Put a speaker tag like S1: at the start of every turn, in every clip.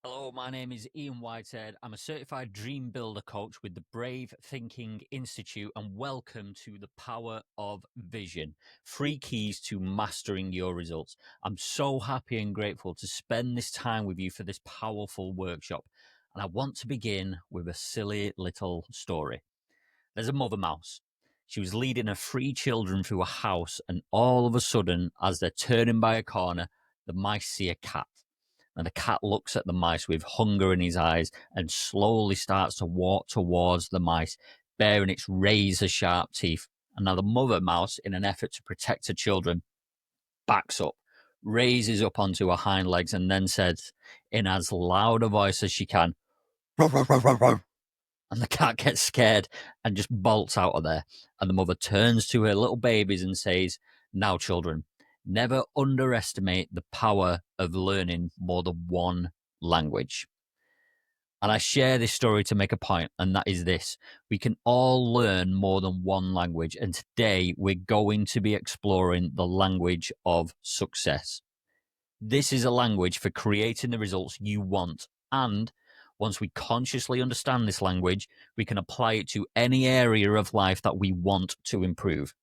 S1: Hello, my name is Ian Whitehead. I'm a certified dream builder coach with the Brave Thinking Institute, and welcome to the Power of Vision, 3 keys to mastering your results. I'm so happy and grateful to spend this time with you for this powerful workshop. And I want to begin with a silly little story. There's a mother mouse. She was leading her 3 children through a house, and all of a sudden, as they're turning by a corner, the mice see a cat. And the cat looks at the mice with hunger in his eyes and slowly starts to walk towards the mice, baring its razor sharp teeth. And now the mother mouse, in an effort to protect her children, backs up, raises up onto her hind legs, and then says, in as loud a voice as she can, "Ruff, ruff, ruff, ruff, ruff." And the cat gets scared and just bolts out of there. And the mother turns to her little babies and says, "Now, children, never underestimate the power of learning more than one language." And I share this story to make a point, and that is this: we can all learn more than one language. And today we're going to be exploring the language of success. This is a language for creating the results you want. And once we consciously understand this language, we can apply it to any area of life that we want to improve.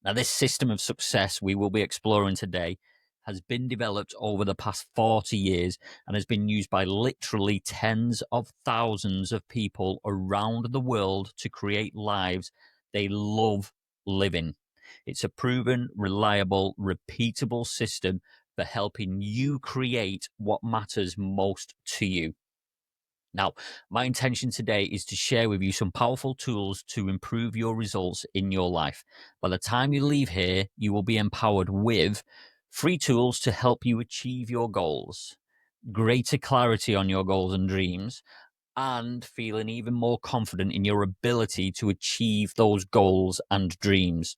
S1: Now, this system of success we will be exploring today has been developed over the past 40 years and has been used by literally tens of thousands of people around the world to create lives they love living. It's a proven, reliable, repeatable system for helping you create what matters most to you. Now, my intention today is to share with you some powerful tools to improve your results in your life. By the time you leave here, you will be empowered with free tools to help you achieve your goals, greater clarity on your goals and dreams, and feeling even more confident in your ability to achieve those goals and dreams.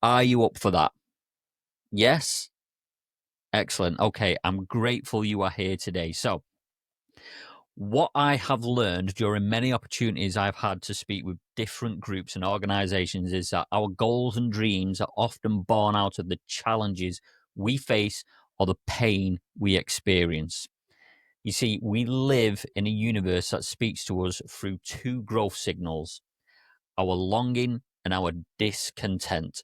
S1: Are you up for that? Yes? Excellent. Okay, I'm grateful you are here today. So, what I have learned during many opportunities I've had to speak with different groups and organizations is that our goals and dreams are often born out of the challenges we face or the pain we experience. You see, we live in a universe that speaks to us through 2 growth signals: our longing and our discontent.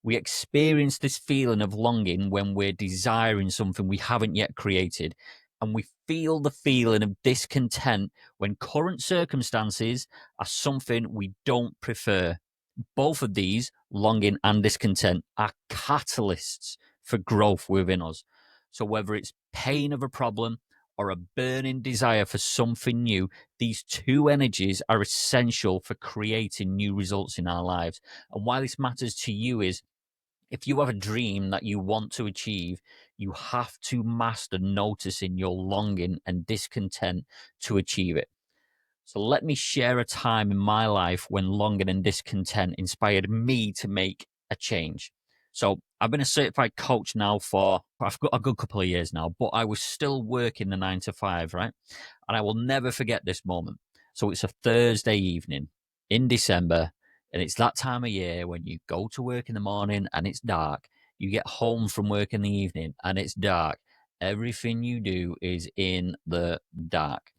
S1: We experience this feeling of longing when we're desiring something we haven't yet created. And we feel the feeling of discontent when current circumstances are something we don't prefer. Both of these, longing and discontent, are catalysts for growth within us. So whether it's pain of a problem or a burning desire for something new, these 2 energies are essential for creating new results in our lives. And why this matters to you is, if you have a dream that you want to achieve, you have to master noticing your longing and discontent to achieve it. So let me share a time in my life when longing and discontent inspired me to make a change. So I've been a certified coach now for I've got a good couple of years now, but I was still working the 9 to 5, right? And I will never forget this moment. So it's a Thursday evening in December, and it's that time of year when you go to work in the morning and it's dark. You get home from work in the evening and it's dark. Everything you do is in the dark.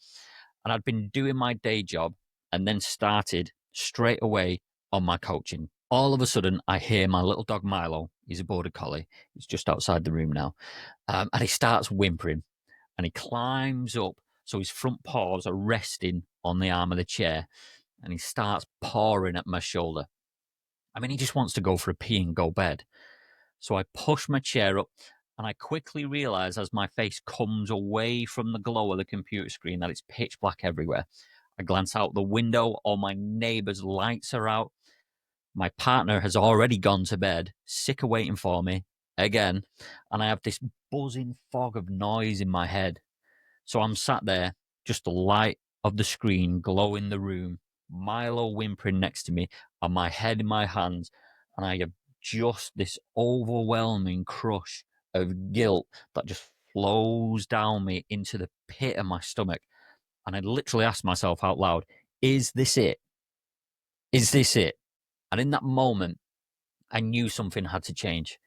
S1: And I'd been doing my day job and then started straight away on my coaching. All of a sudden, I hear my little dog Milo. He's a border collie. He's just outside the room now. And he starts whimpering and he climbs up. So his front paws are resting on the arm of the chair and he starts pawing at my shoulder. I mean, he just wants to go for a pee and go bed. So I push my chair up and I quickly realize as my face comes away from the glow of the computer screen that it's pitch black everywhere. I glance out the window, all my neighbors' lights are out. My partner has already gone to bed, sick of waiting for me again, and I have this buzzing fog of noise in my head. So I'm sat there, just the light of the screen glowing the room, Milo whimpering next to me, and my head in my hands, and I have just this overwhelming crush of guilt that just flows down me into the pit of my stomach. And I literally asked myself out loud, is this it? Is this it? And in that moment, I knew something had to change.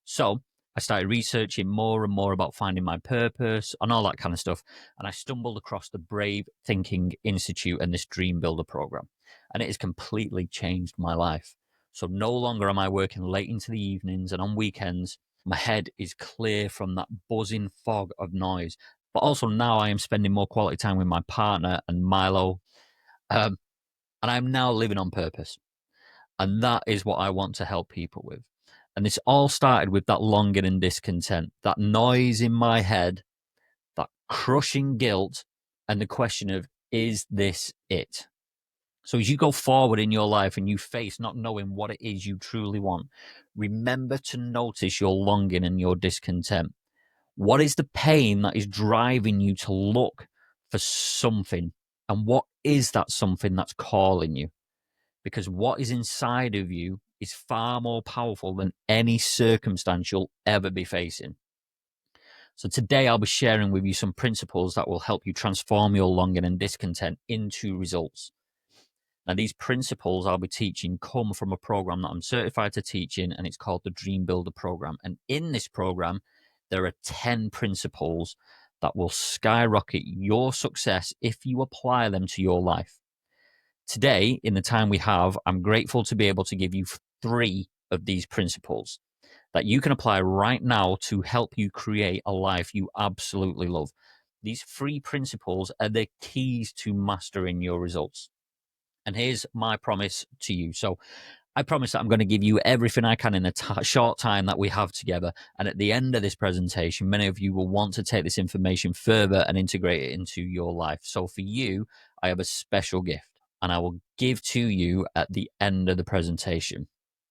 S1: So I started researching more and more about finding my purpose and all that kind of stuff. And I stumbled across the Brave Thinking Institute and this Dream Builder program. And it has completely changed my life. So no longer am I working late into the evenings and on weekends. My head is clear from that buzzing fog of noise. But also now I am spending more quality time with my partner and Milo. And I'm now living on purpose. And that is what I want to help people with. And this all started with that longing and discontent, that noise in my head, that crushing guilt, and the question of, is this it? So as you go forward in your life and you face not knowing what it is you truly want, remember to notice your longing and your discontent. What is the pain that is driving you to look for something? And what is that something that's calling you? Because what is inside of you is far more powerful than any circumstance you'll ever be facing. So today I'll be sharing with you some principles that will help you transform your longing and discontent into results. Now, these principles I'll be teaching come from a program that I'm certified to teach in, and it's called the Dream Builder program. And in this program, there are 10 principles that will skyrocket your success if you apply them to your life. Today, in the time we have, I'm grateful to be able to give you 3 of these principles that you can apply right now to help you create a life you absolutely love. These 3 principles are the keys to mastering your results. And here's my promise to you. So I promise that I'm going to give you everything I can in the short time that we have together. And at the end of this presentation, many of you will want to take this information further and integrate it into your life. So for you, I have a special gift and I will give to you at the end of the presentation.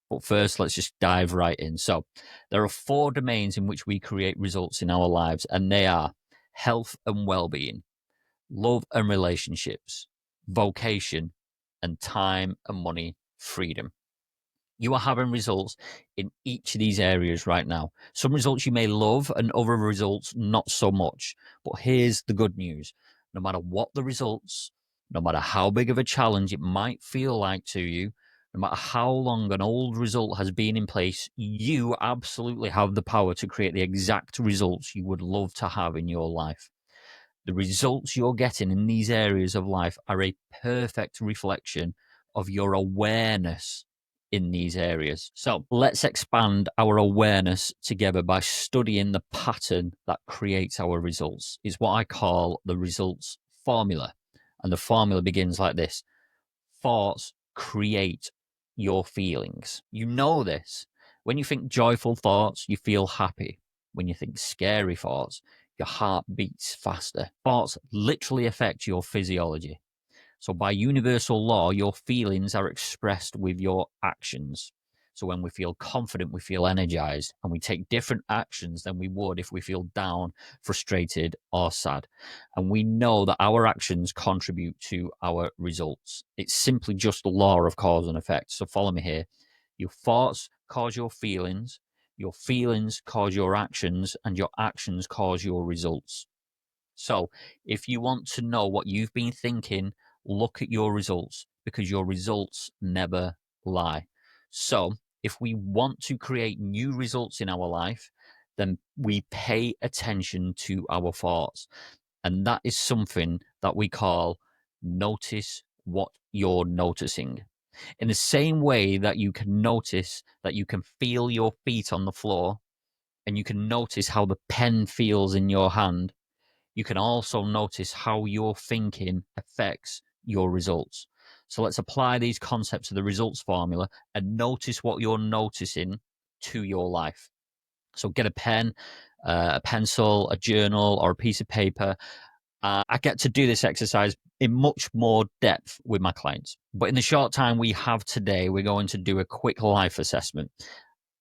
S1: But first, let's just dive right in. So there are 4 domains in which we create results in our lives, and they are health and well-being, love and relationships, vocation, and time and money freedom. You are having results in each of these areas right now. Some results you may love and other results not so much. But here's the good news. No matter what the results, no matter how big of a challenge it might feel like to you, no matter how long an old result has been in place, you absolutely have the power to create the exact results you would love to have in your life. The results you're getting in these areas of life are a perfect reflection of your awareness in these areas. So let's expand our awareness together by studying the pattern that creates our results. It's what I call the results formula. And the formula begins like this: thoughts create your feelings. You know this. When you think joyful thoughts, you feel happy. When you think scary thoughts, your heart beats faster. Thoughts literally affect your physiology. So, by universal law, your feelings are expressed with your actions. So, when we feel confident, we feel energized, and we take different actions than we would if we feel down, frustrated, or sad. And we know that our actions contribute to our results. It's simply just the law of cause and effect. So, follow me here. Your thoughts cause your feelings cause your actions, and your actions cause your results. So, if you want to know what you've been thinking, look at your results because your results never lie. So, if we want to create new results in our life, then we pay attention to our thoughts. And that is something that we call notice what you're noticing. In the same way that you can notice that you can feel your feet on the floor and you can notice how the pen feels in your hand, you can also notice how your thinking affects your results. So let's apply these concepts to the results formula and notice what you're noticing to your life. So get a pen, a pencil, a journal, or a piece of paper. I get to do this exercise in much more depth with my clients. But in the short time we have today, we're going to do a quick life assessment.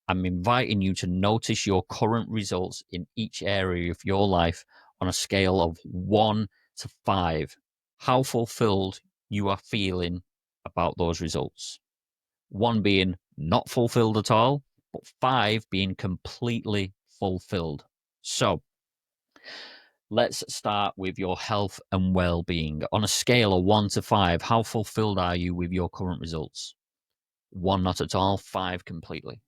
S1: I'm inviting you to notice your current results in each area of your life on a scale of 1 to 5. How fulfilled you are feeling about those results. 1 being not fulfilled at all, but 5 being completely fulfilled. So let's start with your health and well-being. On a scale of 1 to 5, how fulfilled are you with your current results? 1 not at all, 5 completely.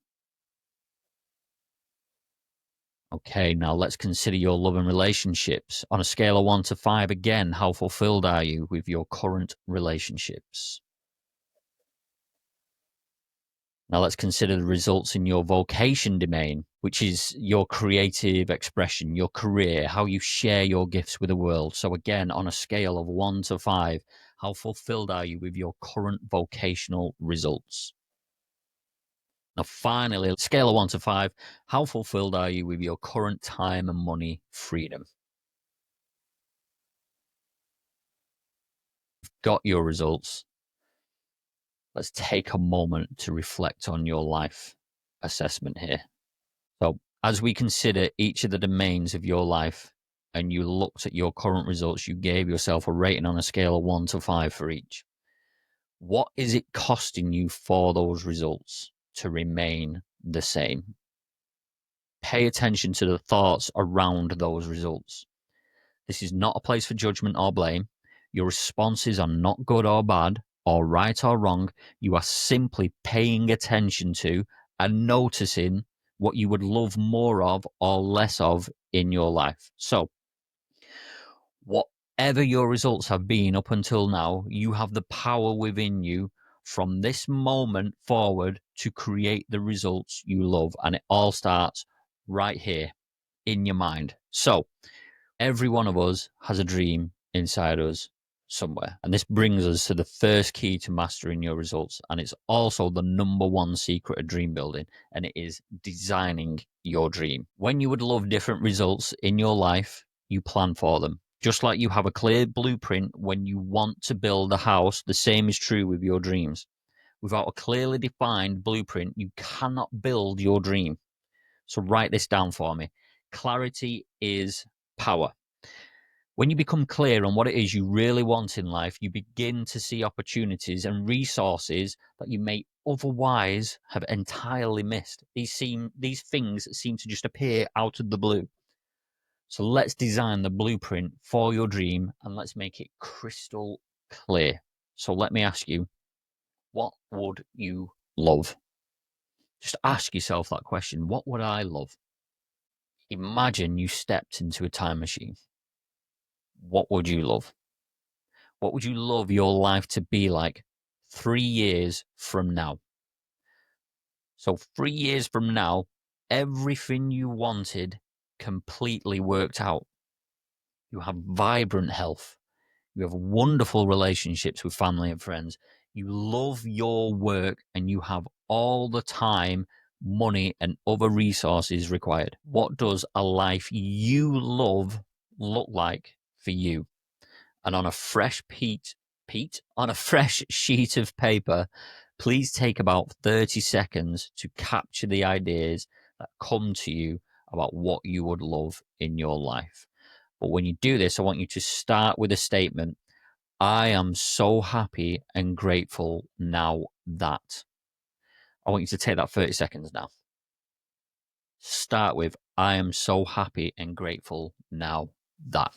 S1: Okay, now let's consider your love and relationships. On a scale of 1 to 5, again, how fulfilled are you with your current relationships? Now let's consider the results in your vocation domain, which is your creative expression, your career, how you share your gifts with the world. So, again, on a scale of 1 to 5, how fulfilled are you with your current vocational results? Now, finally, scale of 1 to 5, how fulfilled are you with your current time and money freedom? Got your results. Let's take a moment to reflect on your life assessment here. So, as we consider each of the domains of your life and you looked at your current results, you gave yourself a rating on a scale of 1 to 5 for each. What is it costing you for those results to remain the same? Pay attention to the thoughts around those results. This is not a place for judgment or blame. Your responses are not good or bad, or right or wrong. You are simply paying attention to and noticing what you would love more of or less of in your life. So, whatever your results have been up until now, you have the power within you from this moment forward to create the results you love. And it all starts right here in your mind. So, every one of us has a dream inside us somewhere. And this brings us to the first key to mastering your results. And it's also the number one secret of dream building, and it is designing your dream. When you would love different results in your life, you plan for them. Just like you have a clear blueprint when you want to build a house, the same is true with your dreams. Without a clearly defined blueprint, you cannot build your dream. So write this down for me. Clarity is power. When you become clear on what it is you really want in life, you begin to see opportunities and resources that you may otherwise have entirely missed. These things seem to just appear out of the blue. So let's design the blueprint for your dream and let's make it crystal clear. So let me ask you, what would you love? Just ask yourself that question. What would I love? Imagine you stepped into a time machine. What would you love? What would you love your life to be like 3 years from now? So, 3 years from now, everything you wanted completely worked out. You have vibrant health. You have wonderful relationships with family and friends. You love your work and you have all the time, money, and other resources required. What does a life you love look like for you? And on a on a fresh sheet of paper, please take about 30 seconds to capture the ideas that come to you about what you would love in your life. But when you do this, I want you to start with a statement. I am so happy and grateful now that. I want you to take that 30 seconds now. Start with, I am so happy and grateful now that.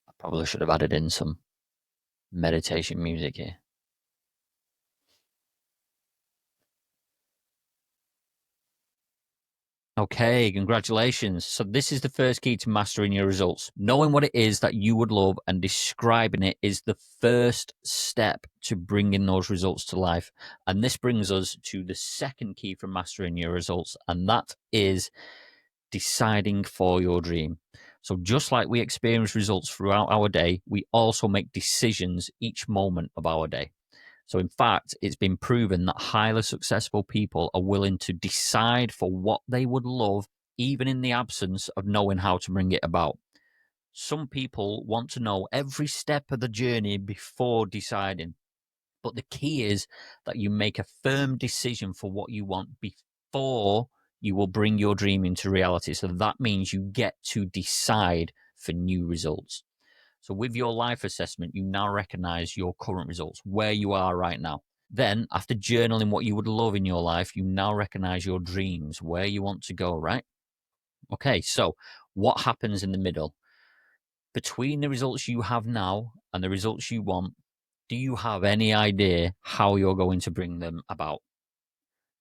S1: I probably should have added in some meditation music here. Okay, congratulations. So, this is the first key to mastering your results. Knowing what it is that you would love and describing it is the first step to bringing those results to life. And this brings us to the second key for mastering your results, and that is deciding for your dream. So, just like we experience results throughout our day, we also make decisions each moment of our day. So, in fact, it's been proven that highly successful people are willing to decide for what they would love, even in the absence of knowing how to bring it about. Some people want to know every step of the journey before deciding. But the key is that you make a firm decision for what you want before you will bring your dream into reality. So that means you get to decide for new results. So with your life assessment, you now recognize your current results, where you are right now. Then, after journaling what you would love in your life, you now recognize your dreams, where you want to go, right? Okay, so what happens in the middle? Between the results you have now and the results you want, do you have any idea how you're going to bring them about?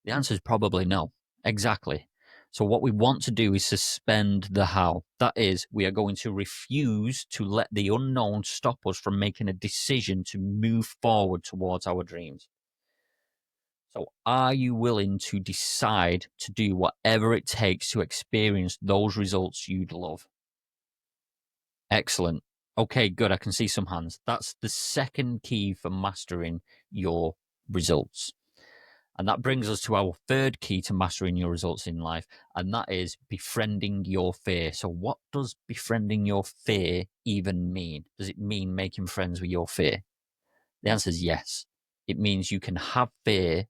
S1: The answer is probably no. Exactly. So, what we want to do is suspend the how. That is, we are going to refuse to let the unknown stop us from making a decision to move forward towards our dreams. So, are you willing to decide to do whatever it takes to experience those results you'd love? Excellent. Okay, good. I can see some hands. That's the second key for mastering your results. And that brings us to our third key to mastering your results in life, and that is befriending your fear. So, what does befriending your fear even mean? Does it mean making friends with your fear? The answer is yes. It means you can have fear,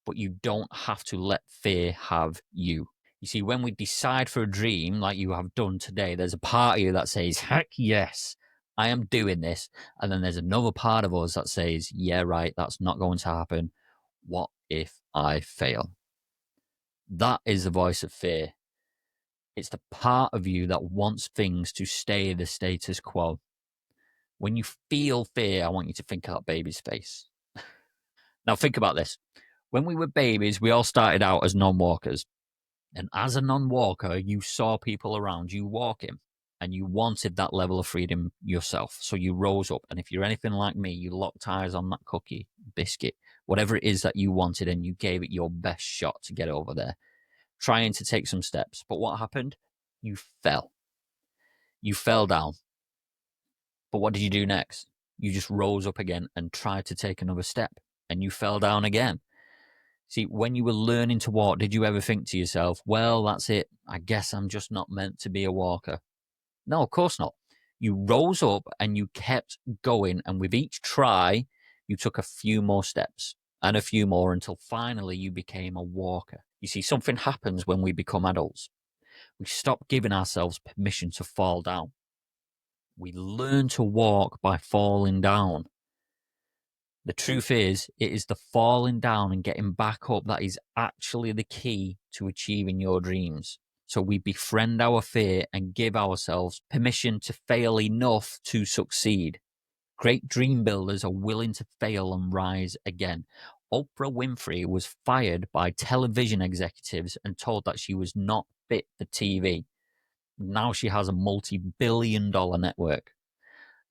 S1: but you don't have to let fear have you. You see, when we decide for a dream like you have done today, there's a part of you that says, heck yes, I am doing this. And then there's another part of us that says, yeah, right, that's not going to happen. What if I fail? That is the voice of fear. It's the part of you that wants things to stay the status quo. When you feel fear, I want you to think of that baby's face. Now, think about this. When we were babies, we all started out as non walkers. And as a non walker, you saw people around you walking and you wanted that level of freedom yourself. So you rose up. And if you're anything like me, you locked eyes on that cookie, biscuit, whatever it is that you wanted, and you gave it your best shot to get over there, trying to take some steps. But what happened? You fell. You fell down. But what did you do next? You just rose up again and tried to take another step, and you fell down again. See, when you were learning to walk, did you ever think to yourself, well, that's it. I guess I'm just not meant to be a walker? No, of course not. You rose up and you kept going. And with each try, you took a few more steps and a few more until finally you became a walker. You see, something happens when we become adults. We stop giving ourselves permission to fall down. We learn to walk by falling down. The truth is, it is the falling down and getting back up that is actually the key to achieving your dreams. So we befriend our fear and give ourselves permission to fail enough to succeed. Great dream builders are willing to fail and rise again. Oprah Winfrey was fired by television executives and told that she was not fit for TV. Now she has a multi-billion-dollar network.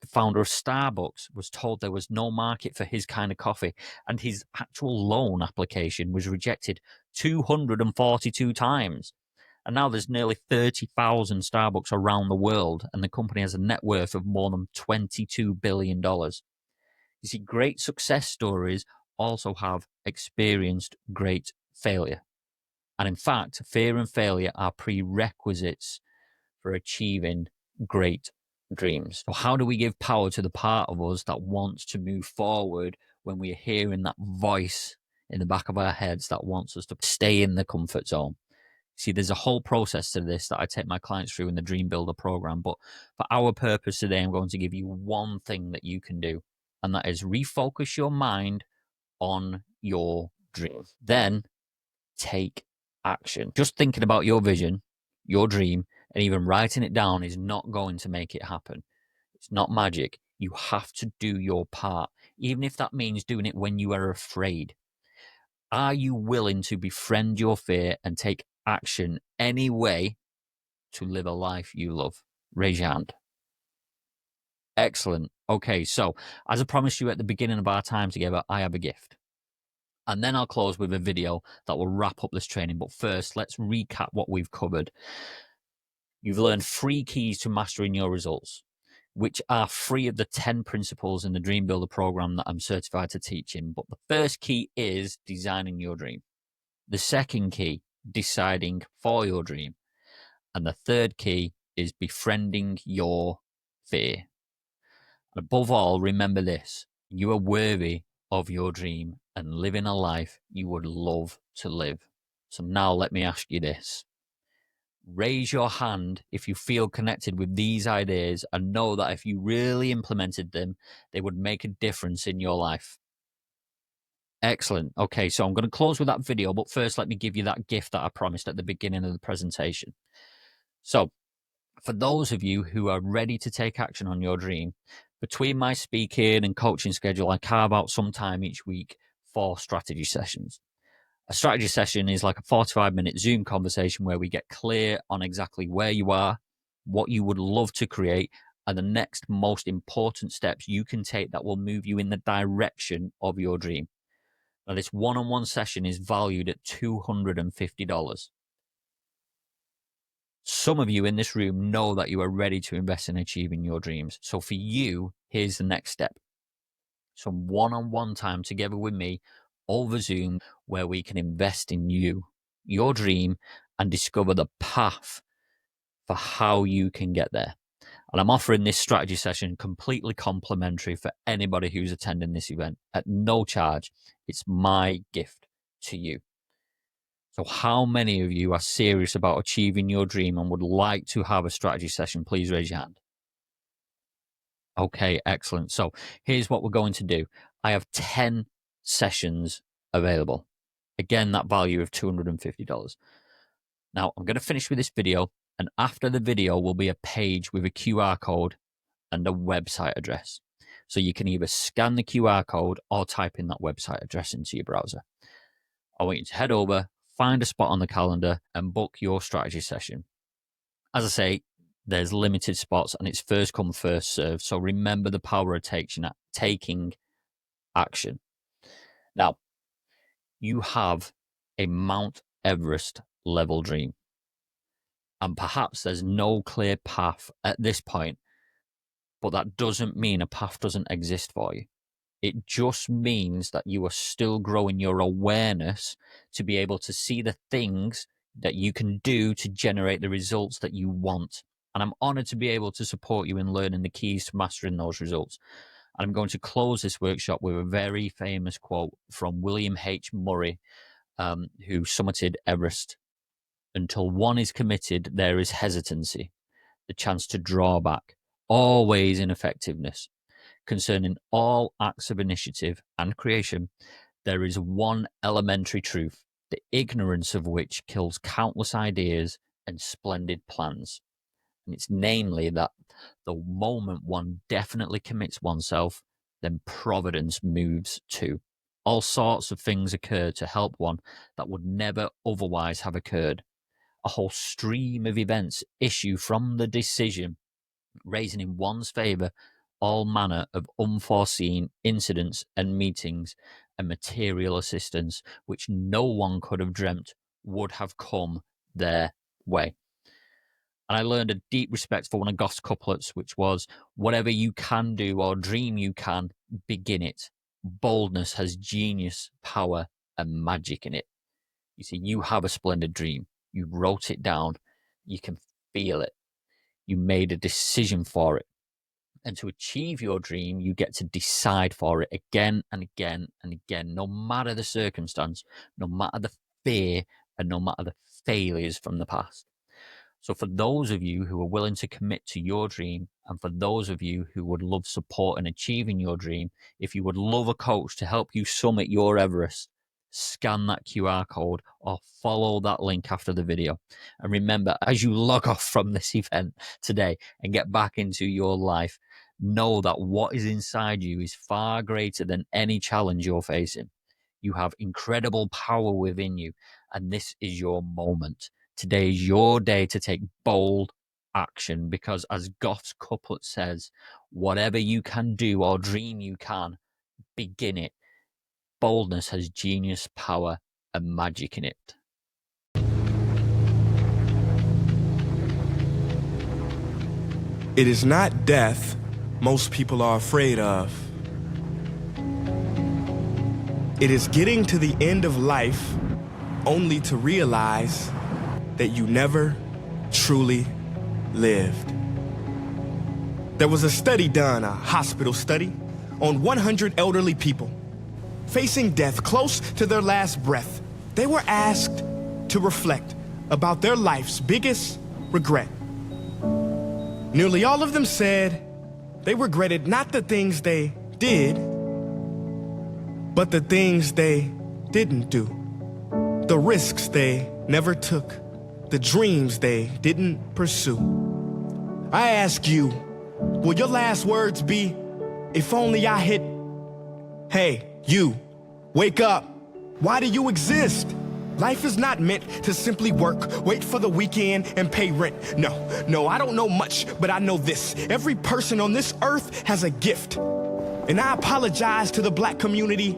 S1: The founder of Starbucks was told there was no market for his kind of coffee, and his actual loan application was rejected 242 times. And now there's nearly 30,000 Starbucks around the world, and the company has a net worth of more than $22 billion. You see, great success stories also have experienced great failure. And in fact, fear and failure are prerequisites for achieving great dreams. So, how do we give power to the part of us that wants to move forward when we're hearing that voice in the back of our heads that wants us to stay in the comfort zone? See, there's a whole process to this that I take my clients through in the Dream Builder program. But for our purpose today, I'm going to give you one thing that you can do, and that is refocus your mind on your dream. Then take action. Just thinking about your vision, your dream, and even writing it down is not going to make it happen. It's not magic. You have to do your part, even if that means doing it when you are afraid. Are you willing to befriend your fear and take action anyway to live a life you love? Raise your hand. Excellent. Okay, so as I promised you at the beginning of our time together, I have a gift. And then I'll close with a video that will wrap up this training. But first, let's recap what we've covered. You've learned 3 keys to mastering your results, which are 3 of the 10 principles in the Dream Builder program that I'm certified to teach in. But the first key is designing your dream. The second key, deciding for your dream. And the third key is befriending your fear. And above all, remember this: you are worthy of your dream and living a life you would love to live. So now let me ask you this. Raise your hand if you feel connected with these ideas and know that if you really implemented them, they would make a difference in your life. Excellent. Okay, so I'm going to close with that video, but first let me give you that gift that I promised at the beginning of the presentation. So For those of you who are ready to take action on your dream, between my speaking and coaching schedule, I carve out some time each week for strategy sessions. A strategy session is like a 45-minute Zoom conversation where we get clear on exactly where you are, what you would love to create, and the next most important steps you can take that will move you in the direction of your dream. Now, this one-on-one session is valued at $250. Some of you in this room know that you are ready to invest in achieving your dreams. So for you, here's the next step. Some one-on-one time together with me over Zoom where we can invest in you, your dream, and discover the path for how you can get there. And I'm offering this strategy session completely complimentary for anybody who's attending this event at no charge. It's my gift to you. So how many of you are serious about achieving your dream and would like to have a strategy session? Please raise your hand. Okay, excellent. So here's what we're going to do. I have 10 sessions available. Again, that value of $250. Now, I'm going to finish with this video, and after the video will be a page with a QR code and a website address. So you can either scan the QR code or type in that website address into your browser. I want you to head over, find a spot on the calendar, and book your strategy session. As I say, there's limited spots and it's first come, first served. So remember the power of taking action. Now, you have a Mount Everest level dream. And perhaps there's no clear path at this point, but that doesn't mean a path doesn't exist for you. It just means that you are still growing your awareness to be able to see the things that you can do to generate the results that you want. And I'm honored to be able to support you in learning the keys to mastering those results. And I'm going to close this workshop with a very famous quote from William H. Murray, who summited Everest. Until one is committed, there is hesitancy, the chance to draw back, always ineffectiveness. Concerning all acts of initiative and creation, there is one elementary truth, the ignorance of which kills countless ideas and splendid plans. And it's namely that the moment one definitely commits oneself, then providence moves too. All sorts of things occur to help one that would never otherwise have occurred. A whole stream of events issue from the decision, raising in one's favor all manner of unforeseen incidents and meetings and material assistance, which no one could have dreamt would have come their way. And I learned a deep respect for one of Goth's couplets, which was, whatever you can do or dream you can, begin it. Boldness has genius, power, and magic in it. You see, you have a splendid dream. You wrote it down. You can feel it. You made a decision for it. And to achieve your dream, you get to decide for it again and again and again, no matter the circumstance, no matter the fear, and no matter the failures from the past. So for those of you who are willing to commit to your dream, and for those of you who would love support in achieving your dream, if you would love a coach to help you summit your Everest, scan that QR code or follow that link after the video. And remember, as you log off from this event today and get back into your life, know that what is inside you is far greater than any challenge you're facing. You have incredible power within you, and this is your moment. Today is your day to take bold action, because as Goth's couplet says, whatever you can do or dream you can, begin it. Boldness has genius, power, and magic in it.
S2: It is not death most people are afraid of. It is getting to the end of life only to realize that you never truly lived. There was a study done, a hospital study, on 100 elderly people facing death close to their last breath. They were asked to reflect about their life's biggest regret. Nearly all of them said they regretted not the things they did, but the things they didn't do, the risks they never took, the dreams they didn't pursue. I ask you, will your last words be, if only I hit, hey, you, wake up. Why do you exist? Life is not meant to simply work, wait for the weekend, and pay rent. No, I don't know much, but I know this. Every person on this earth has a gift. And I apologize to the black community,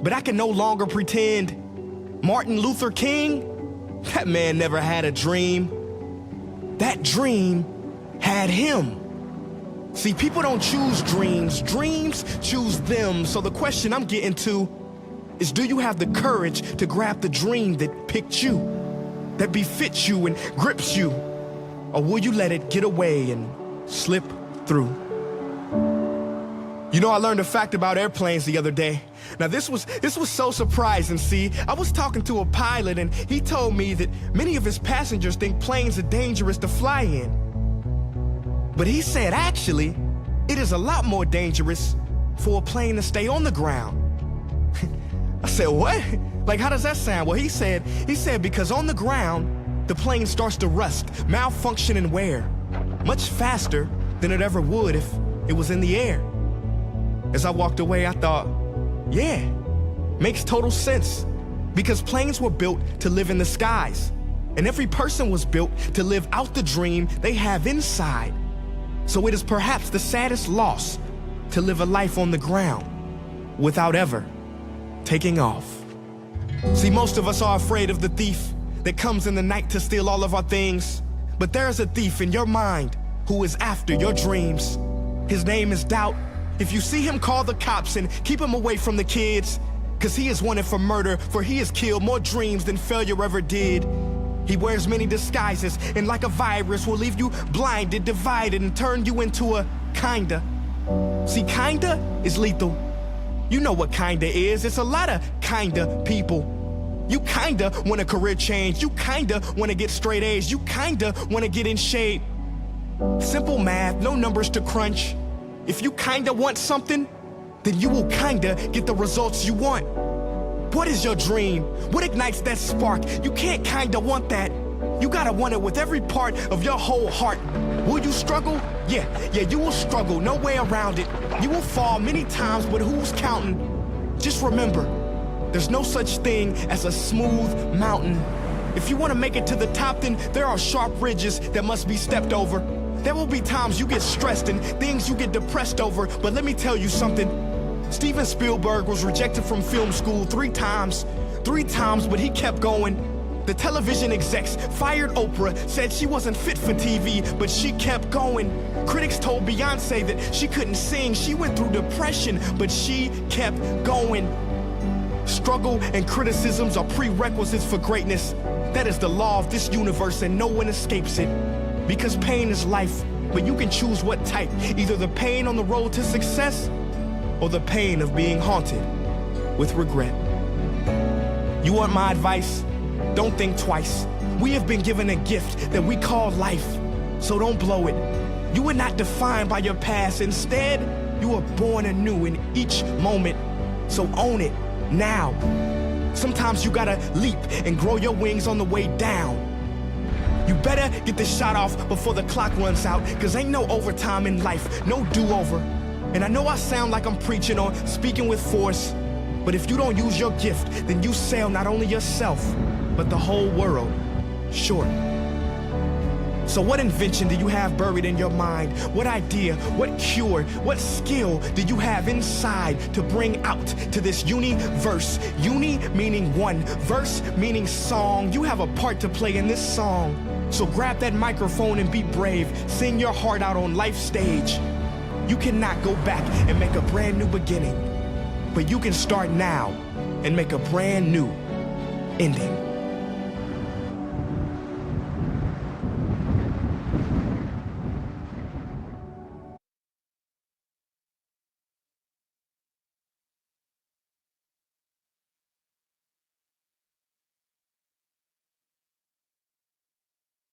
S2: but I can no longer pretend. Martin Luther King, that man never had a dream. That dream had him. See, people don't choose dreams. Dreams choose them. So the question I'm getting to is, do you have the courage to grab the dream that picked you, that befits you and grips you? Or will you let it get away and slip through? You know, I learned a fact about airplanes the other day. Now, this was so surprising, see. I was talking to a pilot, and he told me that many of his passengers think planes are dangerous to fly in. But he said, actually, it is a lot more dangerous for a plane to stay on the ground. I said, what? Like, how does that sound? Well, he said because on the ground, the plane starts to rust, malfunction, and wear much faster than it ever would if it was in the air. As I walked away, I thought, yeah, makes total sense. Because planes were built to live in the skies, and every person was built to live out the dream they have inside. So it is perhaps the saddest loss to live a life on the ground without ever taking off. See, most of us are afraid of the thief that comes in the night to steal all of our things. But there is a thief in your mind who is after your dreams. His name is doubt. If you see him, call the cops and keep him away from the kids, cause he is wanted for murder, for he has killed more dreams than failure ever did. He wears many disguises, and like a virus will leave you blinded, divided, and turn you into a kinda. See, kinda is lethal. You know what kinda is. It's a lot of kinda people. You kinda want a career change. You kinda want to get straight A's. You kinda want to get in shape. Simple math, no numbers to crunch. If you kinda want something, then you will kinda get the results you want. What is your dream? What ignites that spark? You can't kinda want that. You gotta want it with every part of your whole heart. Will you struggle? Yeah, you will struggle, no way around it. You will fall many times, but who's counting? Just remember, there's no such thing as a smooth mountain. If you wanna make it to the top, then there are sharp ridges that must be stepped over. There will be times you get stressed and things you get depressed over, but let me tell you something. Steven Spielberg was rejected from film school 3 times, but he kept going. The television execs fired Oprah, said she wasn't fit for TV, but she kept going. Critics told Beyonce that she couldn't sing, she went through depression, but she kept going. Struggle and criticisms are prerequisites for greatness. That is the law of this universe, and no one escapes it. Because pain is life, but you can choose what type. Either the pain on the road to success, or the pain of being haunted with regret. You want my advice? Don't think twice. We have been given a gift that we call life, so don't blow it. You are not defined by your past. Instead, you are born anew in each moment, so own it now. Sometimes you gotta leap and grow your wings on the way down. You better get this shot off before the clock runs out, cause ain't no overtime in life, no do-over. And I know I sound like I'm preaching or speaking with force, but if you don't use your gift, then you sell not only yourself, but the whole world short. So what invention do you have buried in your mind? What idea, what cure, what skill do you have inside to bring out to this universe? Uni meaning one, verse meaning song. You have a part to play in this song. So grab that microphone and be brave. Sing your heart out on life's stage. You cannot go back and make a brand new beginning, but you can start now and make a brand new ending.